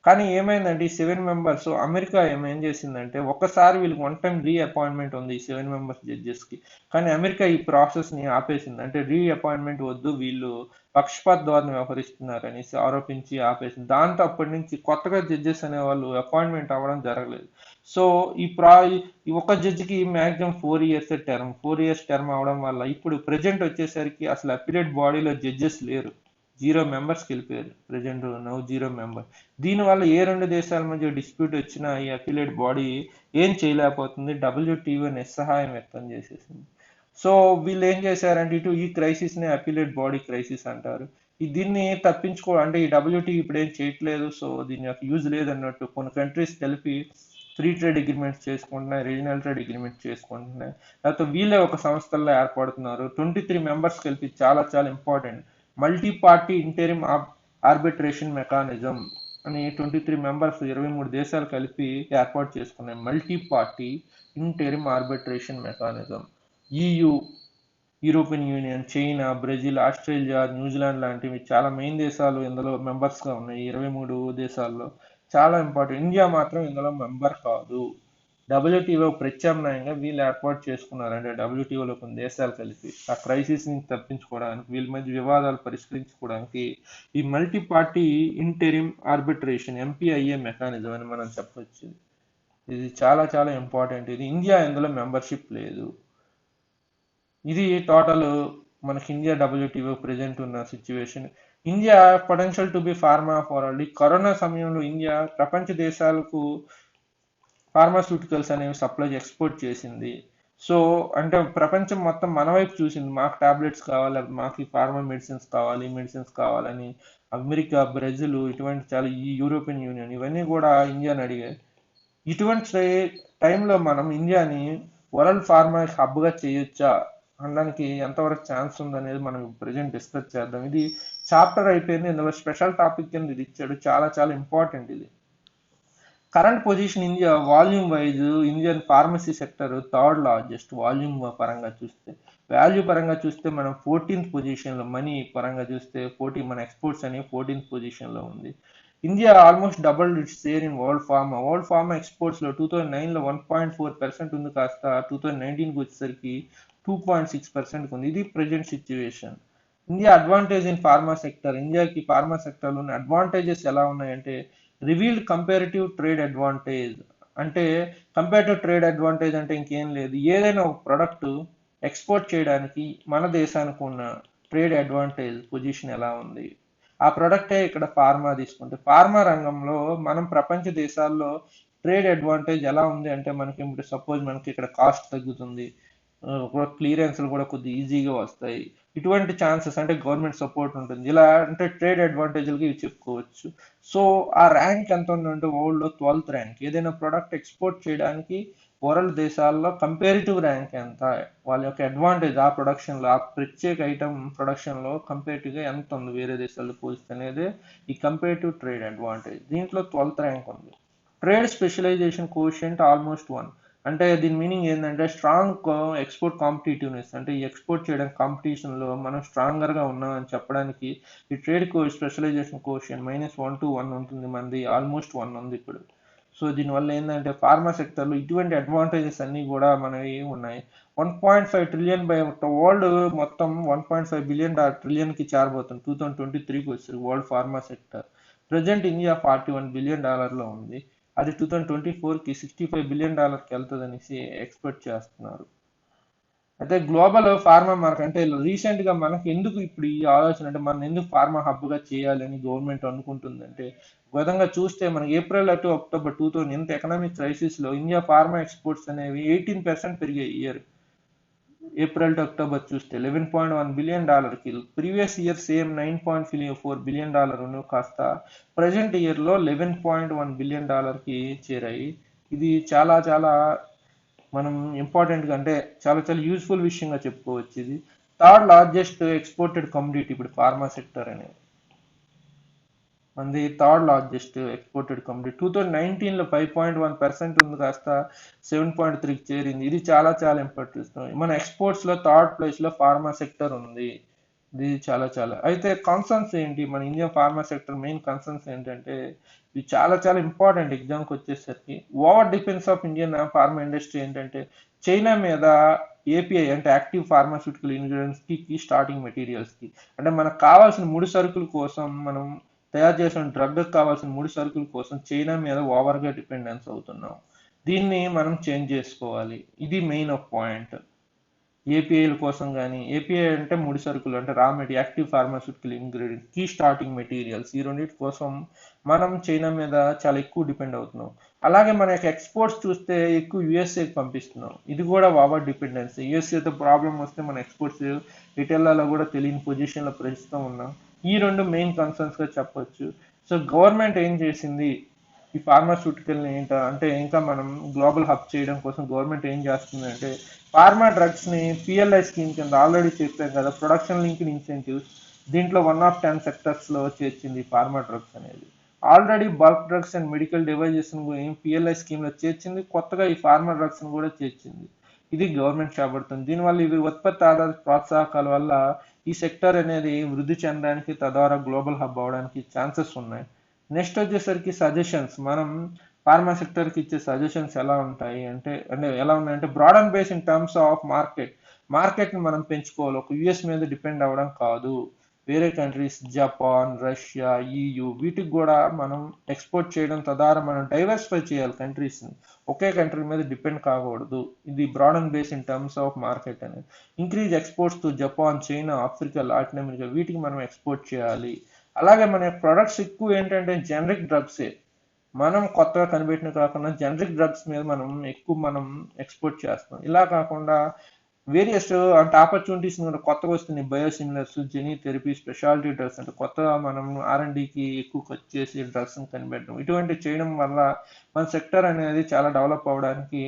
కానీ ఏమైందంటే ఈ 7 మెంబర్స్ అమెరికా ఏం చేసిందంటే ఒక్కసారి వీళ్ళకి వన్ టైం రీఅపాయింట్మెంట్ ఉంది ఈ 7 మెంబర్స్ జడ్జెస్కి. కానీ అమెరికా ఈ ప్రాసెస్ని ఆపేసింది. అంటే రీఅపాయింట్మెంట్ వద్దు, వీళ్ళు పక్షపాత ధోరణి వ్యవహరిస్తున్నారు అనేసి ఆరోపించి ఆపేసింది. దాంతో అప్పటి నుంచి కొత్తగా జడ్జెస్ అనే వాళ్ళు అపాయింట్మెంట్ అవ్వడం జరగలేదు. సో ఈ ఒక్క జడ్జికి మ్యాక్సిమం 4 ఇయర్స్ టర్మ్ అవడం వల్ల ఇప్పుడు ప్రెజెంట్ వచ్చేసరికి అసలు అపీలేట్ బాడీలో జడ్జెస్ లేరు. 0 మెంబర్స్కి వెళ్ళిపోయారు. Present now 0 member. దీనివల్ల ఏ రెండు దేశాల మధ్య డిస్ప్యూట్ వచ్చినా ఈ అపీలేట్ బాడీ ఏం చేయలేకపోతుంది. డబ్ల్యూటీఓ నిస్సహాయం వ్యక్తం చేసేసింది. సో వీళ్ళు ఏం చేశారంటే ఈ క్రైసిస్ ని అపీలేట్ బాడీ క్రైసిస్ అంటారు. దీన్ని అంటే ఈ డబ్ల్యూటీ ఇప్పుడు ఏం చేయట్లేదు, సో దీని యొక్క యూజ్ లేదన్నట్టు కొన్ని కంట్రీస్ కలిపి ఫ్రీ ట్రేడ్ అగ్రిమెంట్స్ చేసుకుంటున్నాయి, రీజనల్ ట్రేడ్ అగ్రిమెంట్స్ చేసుకుంటున్నాయి. లేకపోతే వీళ్ళే ఒక సంస్థల్లో ఏర్పడుతున్నారు. 23 మెంబర్స్ కలిపి చాలా చాలా important multi party interim arbitration mechanism అని 23 మెంబర్స్ 23 దేశాలు కలిపి ఏర్పాటు చేసుకున్నాయి. Multi party interim arbitration mechanism. EU, European union, China, Brazil, Australia, New Zealand లాంటివి చాలా మెయిన్ దేశాలు ఇందులో మెంబర్స్గా ఉన్నాయి. 23 దేశాల్లో చాలా ఇంపార్టెంట్. ఇండియా మాత్రం ఇందులో మెంబర్ కాదు. డబ్ల్యూటీఓ ప్రత్యామ్నాయంగా వీళ్ళు ఏర్పాటు చేసుకున్నారు. అంటే డబ్ల్యూటీఓలో కొన్ని దేశాలు కలిపి ఆ క్రైసిస్ నుంచి తప్పించుకోవడానికి, వీళ్ళ మధ్య వివాదాలు పరిష్కరించుకోవడానికి ఈ multi party interim arbitration MPIA mechanism అని మనం చెప్పొచ్చు. ఇది చాలా చాలా ఇంపార్టెంట్. ఇది ఇండియా ఇందులో మెంబర్షిప్ లేదు. ఇది టోటల్ మనకి ఇండియా డబ్ల్యూటీఓ ప్రెజెంట్ ఉన్న situation. India potential to be pharma for all. Corona సమయంలో ఇండియా ప్రపంచ దేశాలకు ఫార్మాస్యూటికల్స్ అనేవి సప్లై ఎక్స్పోర్ట్ చేసింది. సో అంటే ప్రపంచం మొత్తం మన వైపు చూసింది. మాకు టాబ్లెట్స్ కావాలి, మాకు ఈ ఫార్మా మెడిసిన్స్ కావాలని అమెరికా, బ్రెజిల్ ఇటువంటి చాలా ఈ యూరోపియన్ యూనియన్ ఇవన్నీ కూడా ఇండియాని అడిగాయి. ఇటువంటి టైంలో మనం ఇండియాని వరల్డ్ ఫార్మా హబ్గా చేయొచ్చా అనడానికి ఎంతవరకు ఛాన్స్ ఉందనేది మనం ప్రజెంట్ డిస్కస్ చేద్దాం. ఇది చాప్టర్ అయిపోయింది. ఇందులో స్పెషల్ టాపిక్ కింద ఇది ఇచ్చాడు. చాలా చాలా ఇంపార్టెంట్ ఇది. Current position India volume wise Indian pharmacy sector 3rd largest volume పరంగా చూస్తే. వాల్యూ పరంగా చూస్తే మనం 14th పొజిషన్లో, మనీ పరంగా చూస్తే మన ఎక్స్పోర్ట్స్ అనేవి 14th పొజిషన్లో ఉంది. India almost double its share in world pharma ఎక్స్పోర్ట్స్లో 2009లో 1.4% ఉంది, కాస్త 2019కి వచ్చేసరికి 2.6% ఉంది. ఇది present situation. India advantage in pharma sector. ఇండియాకి ఫార్మా సెక్టర్లో ఉన్న అడ్వాంటేజెస్ ఎలా ఉన్నాయంటే రివీల్డ్ కంపారిటివ్ ట్రేడ్ అడ్వాంటేజ్. అంటే కంపారిటివ్ ట్రేడ్ అడ్వాంటేజ్ అంటే ఇంకేం లేదు, ఏదైనా ఒక ప్రొడక్ట్ ఎక్స్పోర్ట్ చేయడానికి మన దేశానికి ఉన్న ట్రేడ్ అడ్వాంటేజ్ పొజిషన్ ఎలా ఉంది. ఆ ప్రొడక్టే ఇక్కడ ఫార్మా తీసుకుంటే ఫార్మా రంగంలో మనం ప్రపంచ దేశాల్లో ట్రేడ్ అడ్వాంటేజ్ ఎలా ఉంది అంటే మనకి ఇప్పుడు సపోజ్ మనకి ఇక్కడ కాస్ట్ తగ్గుతుంది, క్లియరెన్స్లు కూడా కొద్దిగా ఈజీగా వస్తాయి. ఇటువంటి ఛాన్సెస్ అంటే గవర్నమెంట్ సపోర్ట్ ఉంటుంది. ఇలా అంటే ట్రేడ్ అడ్వాంటేజ్లకి ఇవి చెప్పుకోవచ్చు. సో ఆ ర్యాంక్ ఎంత ఉందంటే వరల్డ్లో 12th ర్యాంక్. ఏదైనా ప్రొడక్ట్ ఎక్స్పోర్ట్ చేయడానికి వరల్డ్ దేశాల్లో కంపేరిటివ్ ర్యాంక్ ఎంత, వాళ్ళ యొక్క అడ్వాంటేజ్ ఆ ప్రొడక్షన్లో, ఆ ప్రత్యేక ఐటమ్ ప్రొడక్షన్లో కంపేరిటివ్గా ఎంత ఉంది వేరే దేశాల్లో పోలిస్తే అనేది ఈ కంపేరిటివ్ ట్రేడ్ అడ్వాంటేజ్. దీంట్లో 12th ర్యాంక్ ఉంది. Trade specialisation quotient almost 1. అంటే దీని మీనింగ్ ఏంటంటే స్ట్రాంగ్ ఎక్స్పోర్ట్ కాంపిటేటివ్నెస్. అంటే ఈ ఎక్స్పోర్ట్ చేయడం కాంపిటీషన్లో మనం స్ట్రాంగర్గా ఉన్నామని చెప్పడానికి ఈ ట్రేడ్ స్పెషలైజేషన్ కోషియంట్ -1 to 1 ఉంటుంది. మనది ఆల్మోస్ట్ 1 ఉంది ఇప్పుడు. సో దీనివల్ల ఏంటంటే ఫార్మా సెక్టర్లో ఇటువంటి అడ్వాంటేజెస్ అన్నీ కూడా మనవి ఉన్నాయి. 1.5 ట్రిలియన్ బై వరల్డ్ మొత్తం 1.5 బిలియన్ ట్రిలియన్కి చేరబోతుంది 2023కి వచ్చి world pharma sector. Present India $41 billion ఉంది. అది 2024కి $65 బిలియన్ వెళ్తుంది అనేసి ఎక్స్పెక్ట్ చేస్తున్నారు. అయితే గ్లోబల్ ఫార్మా మార్కెట్ అంటే రీసెంట్ గా మనకి ఎందుకు ఇప్పుడు ఈ ఆలోచన అంటే మనం ఎందుకు ఫార్మా హబ్ గా చేయాలని గవర్నమెంట్ అనుకుంటుంది అంటే ఒక విధంగా చూస్తే మనకి ఏప్రిల్ టు అక్టోబర్ 2000 ఎంత ఎకనామిక్ క్రైసిస్ లో ఇండియా ఫార్మా ఎక్స్పోర్ట్స్ అనేవి 18% పెరిగాయి ఇయర్. ఏప్రిల్ టు అక్టోబర్ చూస్తే $11.1 బిలియన్ కి ప్రీవియస్ ఇయర్ సేమ్ $9.4 బిలియన్ కాస్త ప్రజెంట్ ఇయర్ లో $11.1 బిలియన్ కి చేరాయి. ఇది చాలా చాలా మనం ఇంపార్టెంట్ గా అంటే చాలా చాలా యూజ్ఫుల్ విషయంగా చెప్పుకోవచ్చు. ఇది థర్డ్ లార్జెస్ట్ ఎక్స్పోర్టెడ్ కమ్యూడిటీ ఇప్పుడు ఫార్మా సెక్టర్ అనేది మనది థర్డ్ లార్జెస్ట్ ఎక్స్పోర్టెడ్ కమ్యూడిటీ 2019 లో 5.1% ఉంది కాస్త 7.3కి చేరింది. ఇది చాలా చాలా ఇంపార్టెంట్. మన ఎక్స్పోర్ట్స్ లో థర్డ్ ప్లేస్ లో ఫార్మా సెక్టర్ ఉంది. ఇది చాలా చాలా అయితే కన్సర్న్స్ ఏంటి మన Indian pharma sector main concerns ఏంటంటే ఇది చాలా చాలా ఇంపార్టెంట్ ఎగ్జామ్కి వచ్చేసరికి over depends of Indian pharma industry ఏంటంటే చైనా మీద ఏపీఐ అంటే యాక్టివ్ ఫార్మాస్యూటికల్ ఇంగ్రీడియంట్స్ కి స్టార్టింగ్ మెటీరియల్స్ కి అంటే మనకు కావాల్సిన ముడి సరుకుల కోసం మనం తయారు చేసిన డ్రగ్ కావాల్సిన ముడి సరుకుల కోసం చైనా మీద ఓవర్ గా డిపెండెన్స్ అవుతున్నాం. దీన్ని మనం చేంజ్ చేసుకోవాలి. ఇది మెయిన్ ఆఫ్ పాయింట్. ఏపీఐల కోసం కానీ ఏపీఐ అంటే ముడి సరుకులు అంటే raw material active pharmaceutical ingredient key starting materials ఈ రెండింటి కోసం మనం చైనా మీద చాలా ఎక్కువ డిపెండ్ అవుతున్నాం. అలాగే మన యొక్క ఎక్స్పోర్ట్స్ చూస్తే ఎక్కువ యుఎస్ఏకి పంపిస్తున్నాం. ఇది కూడా ఓవర్ డిపెండెన్సీ. యుఎస్ఏతో ప్రాబ్లం వస్తే మన ఎక్స్పోర్ట్స్ రిటైల్లో కూడా తెలియని పొజిషన్లో ప్రస్తుతం ఉన్నాం. ఈ రెండు మెయిన్ కన్సర్న్స్ గా చెప్పొచ్చు. సో గవర్నమెంట్ ఏం చేసింది ఈ ఫార్మాస్యూటికల్ ఏంట అంటే ఇంకా మనం గ్లోబల్ హబ్ చేయడం కోసం గవర్నమెంట్ ఏం చేస్తుంది అంటే ఫార్మా డ్రగ్స్ ని పిఎల్ఐ స్కీమ్ కింద ఆల్రెడీ చెప్పాం కదా ప్రొడక్షన్ లింక్డ్ ఇన్సెంటివ్స్ దీంట్లో 1 of 10 సెక్టర్స్ లో చేర్చింది ఫార్మా డ్రగ్స్ అనేది. Already bulk drugs and medical devices PLI scheme లో చేర్చింది. కొత్తగా ఈ ఫార్మా డ్రగ్స్ ను కూడా చేర్చింది. ఇది గవర్నమెంట్ చేపడుతుంది. దీనివల్ల ఇవి ఉత్పత్తి ఆధారిత ప్రోత్సాహకాల వల్ల ఈ సెక్టర్ అనేది వృద్ధి చెందడానికి తద్వారా గ్లోబల్ హబ్ అవడానికి ఛాన్సెస్ ఉన్నాయి. నెక్స్ట్ వచ్చేసరికి సజెషన్స్ మనం ఫార్మా సెక్టర్ కి ఇచ్చే సజెషన్స్ ఎలా ఉంటాయి అంటే అంటే ఎలా ఉన్నాయంటే broad and base in terms of market ని మనం పెంచుకోవాలి. ఒక యుఎస్ మీద డిపెండ్ అవ్వడం కాదు. వేరే కంట్రీస్ జపాన్ రష్యా ఈయు వీటికి కూడా మనం ఎక్స్పోర్ట్ చేయడం తద్వారా మనం డైవర్సిఫై చేయాలి కంట్రీస్ ని. ఒకే కంట్రీ మీద డిపెండ్ కాకూడదు. ఇది broad and base in terms of market అనేది. Increase exports to Japan China Africa Latin America వీటికి మనం ఎక్స్పోర్ట్ చేయాలి. అలాగే మన ప్రొడక్ట్స్ ఎక్కువ ఏంటంటే జనరిక్ డ్రగ్సే మనం కొత్తగా కనిపెట్టిన కాకుండా జనరిక్ డ్రగ్స్ మీద మనం ఎక్స్పోర్ట్ చేస్తాం. ఇలా కాకుండా వేరియస్ అంటే ఆపర్చునిటీస్ కూడా కొత్తగా వస్తున్నాయి. Biosimilars gene therapy speciality drugs అంటే కొత్తగా మనం R&Dకి ఎక్కువ ఖర్చు చేసి డ్రగ్స్ కనిపెట్టడం ఇటువంటి చేయడం వల్ల మన సెక్టర్ అనేది చాలా డెవలప్ అవడానికి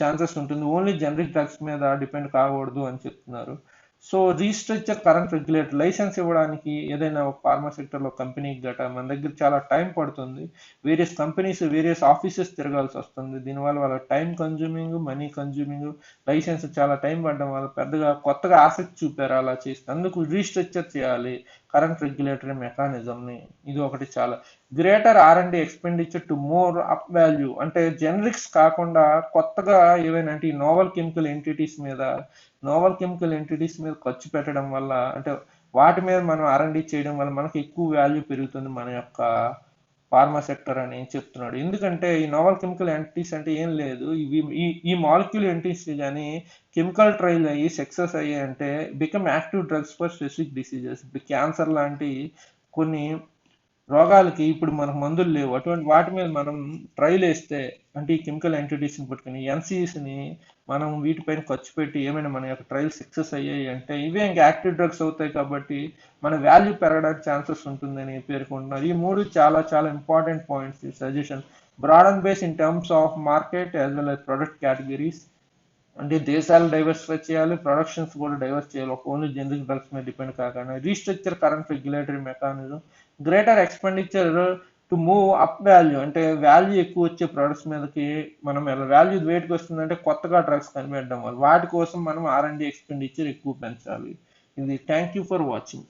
ఛాన్సెస్ ఉంటుంది. ఓన్లీ జనరిక్ డ్రగ్స్ మీద డిపెండ్ కాకూడదు అని చెప్తున్నారు. So restructure current regulator licence ఇవ్వడానికి ఏదైనా ఒక ఫార్మా సెక్టర్ లో కంపెనీకి గట మన దగ్గర చాలా టైం పడుతుంది. వేరియస్ కంపెనీస్ వేరియస్ ఆఫీసెస్ తిరగాల్సి వస్తుంది. దీనివల్ల వాళ్ళ time consuming money consuming licence చాలా టైం పడడం వల్ల పెద్దగా కొత్తగా ఆసక్తి చూపారు అలా చేస్తే. అందుకు రీస్ట్రక్చర్ చేయాలి కరెంట్ రెగ్యులేటరీ మెకానిజం ని. ఇది ఒకటి చాలా greater R&D expenditure to more up value అంటే జనరిక్స్ కాకుండా కొత్తగా ఏవైనా అంటే ఈ నోవల్ కెమికల్ ఎంటిటీస్ మీద ఖర్చు పెట్టడం వల్ల అంటే వాటి మీద మనం R&D చేయడం వల్ల మనకి ఎక్కువ వాల్యూ పెరుగుతుంది మన యొక్క ఫార్మా సెక్టర్ అని చెప్తున్నాడు. ఎందుకంటే ఈ నోవల్ కెమికల్ ఎంటిటీస్ అంటే ఏం లేదు ఇవి ఈ మాలిక్యూల్ ఎంటిటీస్ కానీ కెమికల్ ట్రయల్ అయ్యి సక్సెస్ అయ్యాయి అంటే become active drugs for specific diseases. ఇప్పుడు క్యాన్సర్ లాంటి కొన్ని రోగాలకి ఇప్పుడు మనకు మందులు లేవు. అటువంటి వాటి మీద మనం ట్రయల్ వేస్తే అంటే ఈ కెమికల్ ఎంటిటీస్ ని పట్టుకుని ఎన్సిఈస్ ని మనం వీటిపైన ఖర్చు పెట్టి ఏమైనా మన యొక్క ట్రయల్ సక్సెస్ అయ్యాయి అంటే ఇవే ఇంకా యాక్టివ్ డ్రగ్స్ అవుతాయి కాబట్టి మన వాల్యూ పెరగడానికి ఛాన్సెస్ ఉంటుందని పేర్కొంటున్నారు. ఈ మూడు చాలా చాలా ఇంపార్టెంట్ పాయింట్స్. ఈ suggestion broad and base in terms of market as well as product categories అంటే దేశాలు డైవర్సిఫై చేయాలి ప్రొడక్షన్స్ కూడా డైవర్స్ చేయాలి. ఒక ఓన్లీ జనరిక్ డ్రగ్స్ మీద డిపెండ్ కాకుండా restructure current regulatory mechanism greater expenditure to move up value అంటే వాల్యూ ఎక్కువ వచ్చే ప్రొడక్ట్స్ మీదకి మనం ఎలా వాల్యూ వేటికి వస్తుందంటే కొత్తగా డ్రగ్స్ కనిపెట్టడం వల్ల వాటి కోసం మనం R&D ఎక్స్పెండిచర్ ఎక్కువ పెంచాలి. ఇది థ్యాంక్ యూ ఫర్ వాచింగ్.